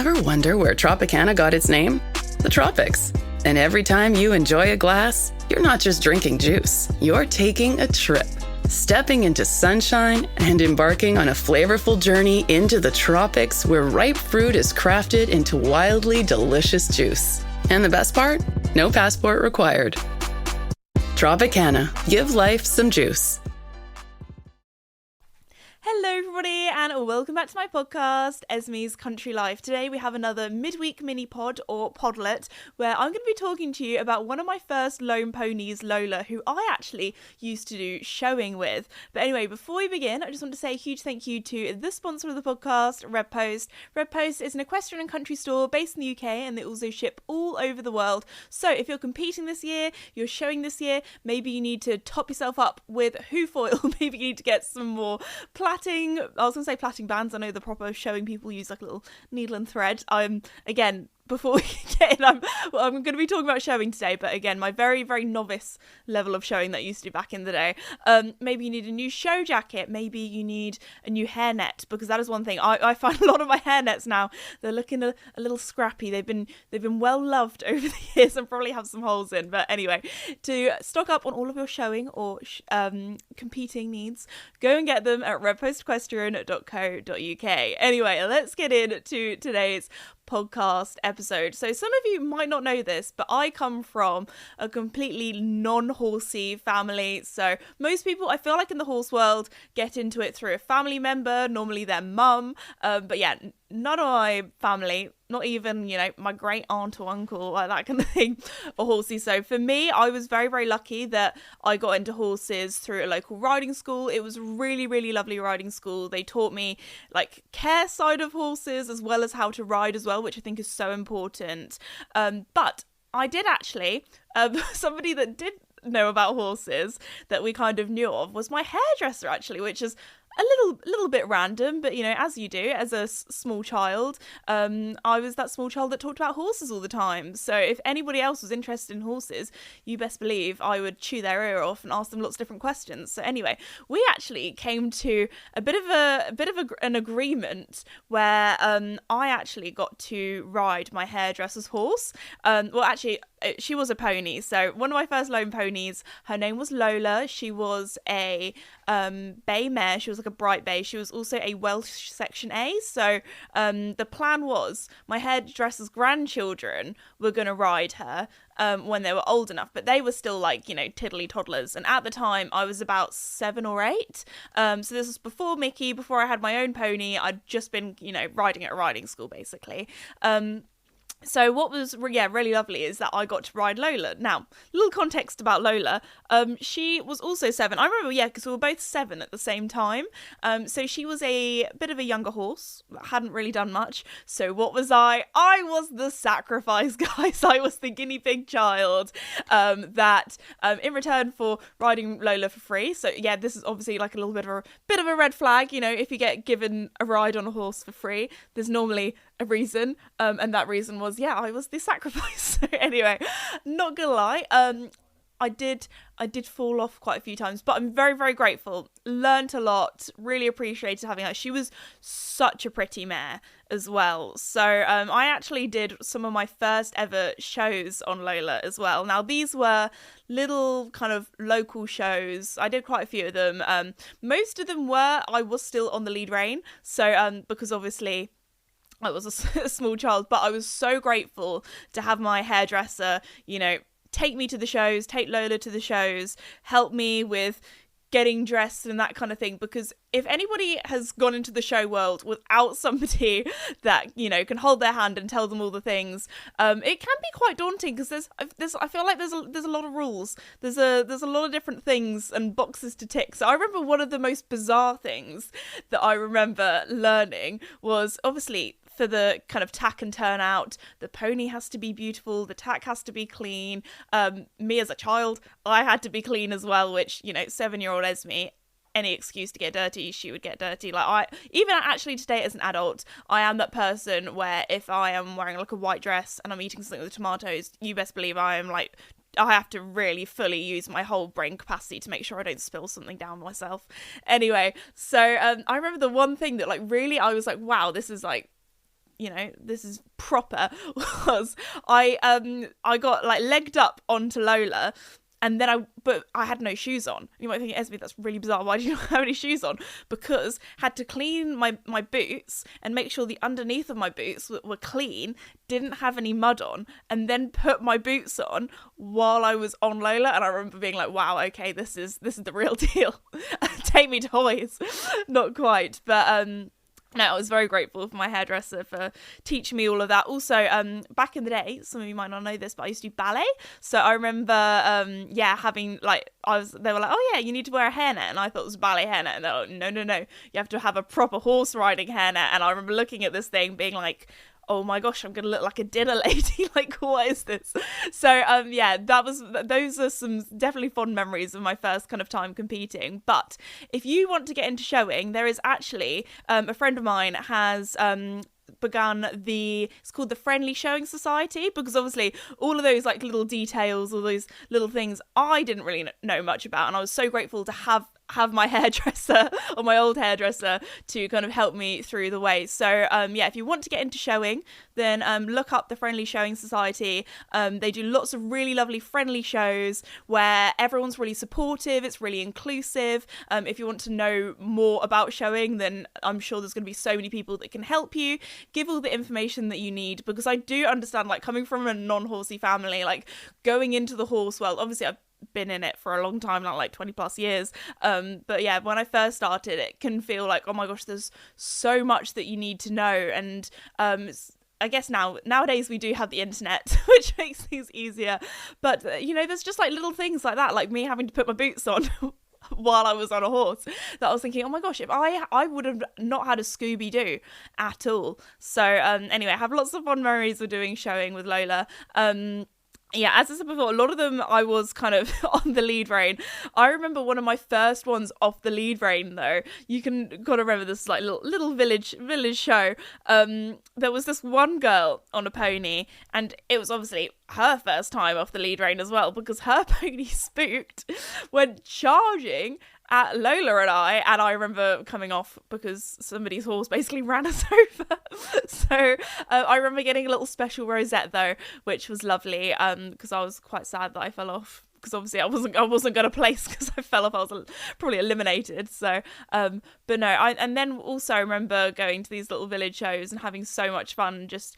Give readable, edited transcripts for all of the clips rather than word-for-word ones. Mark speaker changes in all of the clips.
Speaker 1: Ever wonder where Tropicana got its name? The tropics. And every time you enjoy a glass, you're not just drinking juice, you're taking a trip. Stepping into sunshine and embarking on a flavorful journey into the tropics where ripe fruit is crafted into wildly delicious juice. And the best part? No passport required. Tropicana. Give life some juice.
Speaker 2: Hello everybody and welcome back to my podcast, Esme's Country Life. Today we have another midweek mini pod or podlet where I'm going to be talking to you about one of my first lone ponies, Lola, who I actually used to do showing with. But anyway, before we begin, I just want to say a huge thank you to the sponsor of the podcast, Red Post. Red Post is an equestrian and country store based in the UK and they also ship all over the world. So if you're competing this year, you're showing this year, maybe you need to top yourself up with hoof oil, maybe you need to get some more plaiting bands. I know the proper showing people use like a little needle and thread. Again, before we get in, I'm going to be talking about showing today, but again, my very, very novice level of showing that I used to do back in the day. Maybe you need a new show jacket. Maybe you need a new hairnet, because that is one thing. I find a lot of my hairnets now, they're looking a little scrappy. They've been well loved over the years and probably have some holes in. But anyway, to stock up on all of your showing or competing needs, go and get them at redpostequestrian.co.uk. Anyway, let's get into today's podcast episode. So some of you might not know this, but I come from a completely non-horsey family. So most people, I feel like in the horse world, get into it through a family member, normally their mum. But yeah, none of my family, not even, my great aunt or uncle, like that kind of thing, are horsey. So for me, I was very, very lucky that I got into horses through a local riding school. It was really, really lovely riding school. They taught me like care side of horses as well as how to ride as well, which I think is so important. But I did actually, somebody that did know about horses that we kind of knew of was my hairdresser actually, which is a little bit random, but as you do as a small child, I was that small child that talked about horses all the time. So if anybody else was interested in horses, you best believe I would chew their ear off and ask them lots of different questions. So anyway, we actually came to a bit of an agreement where I actually got to ride my hairdresser's horse. Well, actually, she was a pony. So one of my first lone ponies, her name was Lola. She was a bay mare. She was like a bright bay. She was also a Welsh Section A. So the plan was my hairdresser's grandchildren were going to ride her when they were old enough, but they were still like, tiddly toddlers. And at the time I was about 7 or 8. So this was before Mickey, before I had my own pony. I'd just been, riding at a riding school basically. So what was really lovely is that I got to ride Lola. Now, little context about Lola. She was also 7. I remember, because we were both 7 at the same time. So she was a bit of a younger horse, hadn't really done much. So what was I? I was the sacrifice, guys. I was the guinea pig child that in return for riding Lola for free. So yeah, this is obviously like a little bit of a red flag. If you get given a ride on a horse for free, there's normally a reason, and that reason was I was the sacrifice. So anyway, not gonna lie, I did fall off quite a few times, but I'm very, very grateful. Learned a lot, really appreciated having her. She was such a pretty mare as well. So I actually did some of my first ever shows on Lola as well. Now these were little kind of local shows. I did quite a few of them. Most of them I was still on the lead rein. So because obviously I was a small child, but I was so grateful to have my hairdresser, take me to the shows, take Lola to the shows, help me with getting dressed and that kind of thing. Because if anybody has gone into the show world without somebody that, can hold their hand and tell them all the things, it can be quite daunting because I feel like there's a lot of rules. There's a lot of different things and boxes to tick. So I remember one of the most bizarre things that I remember learning was obviously for the kind of tack and turn out, the pony has to be beautiful, the tack has to be clean. Me as a child, I had to be clean as well, which, 7-year-old Esme, any excuse to get dirty, she would get dirty. Even actually today as an adult, I am that person where if I am wearing like a white dress and I'm eating something with tomatoes, you best believe I am like I have to really fully use my whole brain capacity to make sure I don't spill something down myself. Anyway, so I remember the one thing that like really I was like, wow, this is like, this is proper, was I got like legged up onto Lola. And then but I had no shoes on. You might think, Esme, that's really bizarre. Why do you not have any shoes on? Because I had to clean my boots and make sure the underneath of my boots were clean, didn't have any mud on, and then put my boots on while I was on Lola. And I remember being like, wow, okay, this is the real deal. Take me toys. Not quite, but no, I was very grateful for my hairdresser for teaching me all of that. Also, back in the day, some of you might not know this, but I used to do ballet. So I remember, having like, they were like, oh yeah, you need to wear a hairnet. And I thought it was a ballet hairnet. And they're like, no, you have to have a proper horse riding hairnet. And I remember looking at this thing being like, oh my gosh, I'm gonna look like a dinner lady. Like, what is this? So those are some definitely fond memories of my first kind of time competing. But if you want to get into showing, there is actually a friend of mine has begun it's called the Friendly Showing Society, because obviously all of those like little details, all those little things I didn't really know much about, and I was so grateful to have my hairdresser or my old hairdresser to kind of help me through the way. So if you want to get into showing, then look up the Friendly Showing Society. They do lots of really lovely friendly shows where everyone's really supportive, it's really inclusive. If you want to know more about showing, then I'm sure there's going to be so many people that can help you, give all the information that you need, because I do understand, like, coming from a non-horsey family, like going into the horse world, obviously I've been in it for a long time, not like 20 plus years, but yeah, when I first started, it can feel like, oh my gosh, there's so much that you need to know. And I guess nowadays we do have the internet, which makes things easier, but there's just like little things like that, like me having to put my boots on while I was on a horse, that I was thinking, oh my gosh, if I would have not had a Scooby-Doo at all. So anyway, I have lots of fond memories of doing showing with Lola. Yeah, as I said before, a lot of them I was kind of on the lead rein. I remember one of my first ones off the lead rein, though. You can kind of remember this like little village show. There was this one girl on a pony, and it was obviously her first time off the lead rein as well, because her pony Spooked went charging at Lola and I remember coming off because somebody's horse basically ran us over. So I remember getting a little special rosette though, which was lovely, because I was quite sad that I fell off, because obviously I wasn't going to place because I fell off. I was probably eliminated. So, but no, and then also I remember going to these little village shows and having so much fun, just,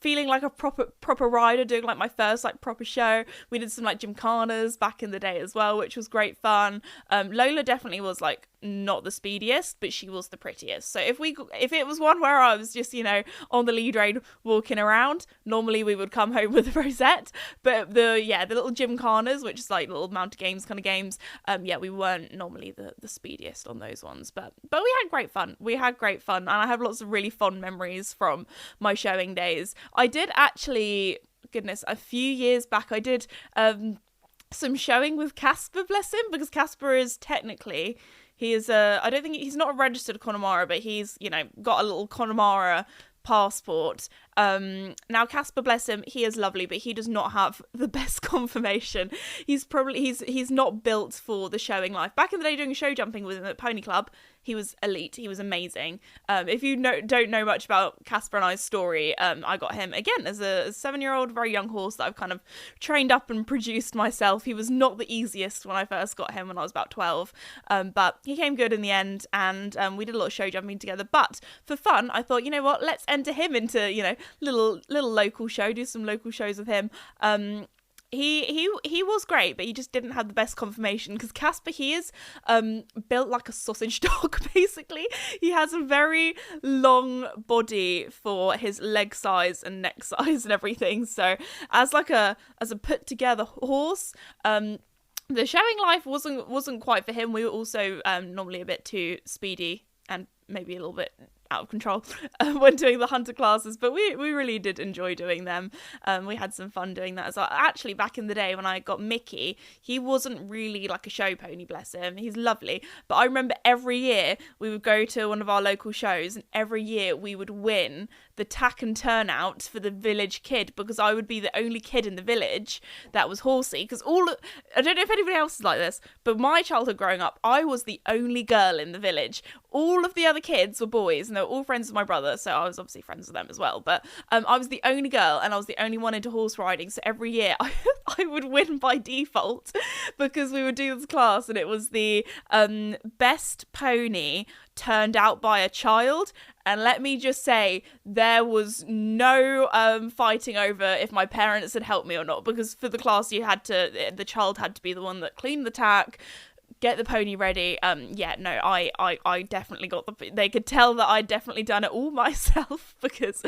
Speaker 2: feeling like a proper rider, doing like my first like proper show. We did some like gymkhanas back in the day as well, which was great fun. Lola definitely was like not the speediest, but she was the prettiest. So if it was one where I was just on the lead rein walking around, normally we would come home with a rosette. But the little gymkhanas, which is like little mounted games kind of games, we weren't normally the speediest on those ones, but we had great fun. And I have lots of really fond memories from my showing days. I did actually, goodness, a few years back, I did some showing with Casper, bless him, because Casper is technically, he is I don't think he's not a registered Connemara, but he's, got a little Connemara passport. Now Casper, bless him, he is lovely, but he does not have the best conformation. He's not built for the showing life. Back in the day doing show jumping with him at Pony Club, he was elite, he was amazing. If you don't know much about Casper and I's story, I got him again as a 7-year-old, very young horse that I've kind of trained up and produced myself. He was not the easiest when I first got him when I was about 12, but he came good in the end, and we did a lot of show jumping together. But for fun, I thought, you know what, let's enter him into little local show, do some local shows with him. He was great, but he just didn't have the best conformation, because Casper, he is built like a sausage dog, basically. He has a very long body for his leg size and neck size and everything. So as a put together horse, the showing life wasn't quite for him. We were also normally a bit too speedy and maybe a little bit out of control when doing the hunter classes, but we really did enjoy doing them. We had some fun doing that as well. Actually, back in the day when I got Mickey, he wasn't really like a show pony, bless him. He's lovely, but I remember every year we would go to one of our local shows, and every year we would win the tack and turnout for the village kid, because I would be the only kid in the village that was horsey. Because I don't know if anybody else is like this, but my childhood growing up, I was the only girl in the village. all of the other kids were boys and they were all friends with my brother, so I was obviously friends with them as well, but I was the only girl and I was the only one into horse riding, so every year I would win by default because we would do this class and it was the best pony turned out by a child. And let me just say, there was no fighting over if my parents had helped me or not, because for the class the child had to be the one that cleaned the tack, get the pony ready. I definitely they could tell that I'd definitely done it all myself because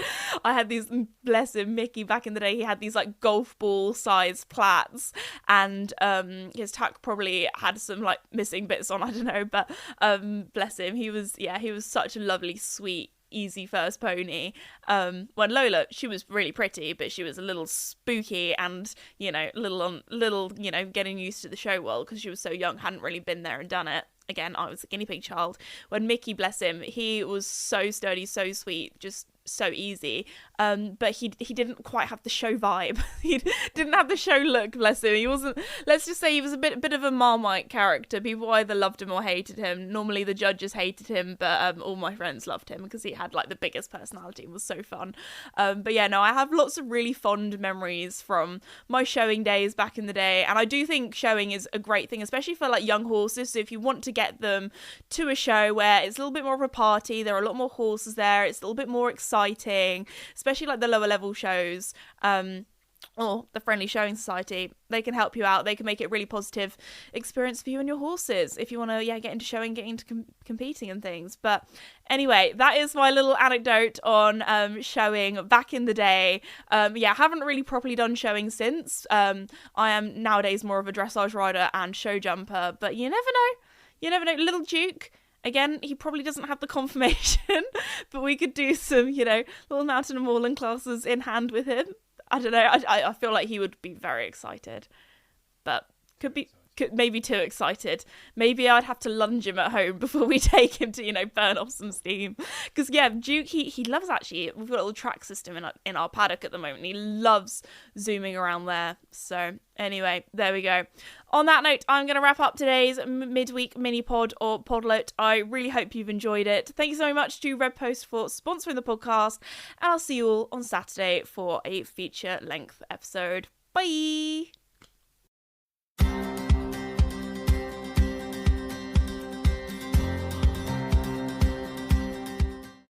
Speaker 2: I had these, bless him, Mickey, back in the day, he had these like golf ball sized plaits, and his tack probably had some like missing bits on, I don't know, but bless him, he was such a lovely, sweet, easy first pony. When Lola, she was really pretty, but she was a little spooky and, little getting used to the show world because she was so young, hadn't really been there and done it. Again, I was a guinea pig child. When Mickey, bless him, he was so sturdy, so sweet, just so easy, but he didn't quite have the show vibe. He didn't have the show look, bless him. He wasn't, let's just say he was a bit of a Marmite character. People either loved him or hated him. Normally the judges hated him, but all my friends loved him because he had like the biggest personality and was so fun. But yeah, no, I have lots of really fond memories from my showing days back in the day, and I do think showing is a great thing, especially for like young horses. So if you want to get them to a show where it's a little bit more of a party, there are a lot more horses there, it's a little bit more exciting, especially like the lower level shows, or the Friendly Showing Society, they can help you out. They can make it a really positive experience for you and your horses if you want to get into showing, get into competing and things. But anyway, that is my little anecdote on showing back in the day. Haven't really properly done showing since. I am nowadays more of a dressage rider and show jumper, but you never know. Little Duke, again, he probably doesn't have the confirmation, but we could do some, little mountain and moorland classes in hand with him. I don't know. I feel like he would be very excited, but could maybe too excited. Maybe I'd have to lunge him at home before we take him to, burn off some steam. Because Duke, he loves, actually, we've got a little track system in our paddock at the moment. He loves zooming around there. So anyway, there we go. On that note, I'm going to wrap up today's midweek mini pod or podlet. I really hope you've enjoyed it. Thank you so much to Red Post for sponsoring the podcast, and I'll see you all on Saturday for a feature length episode. Bye.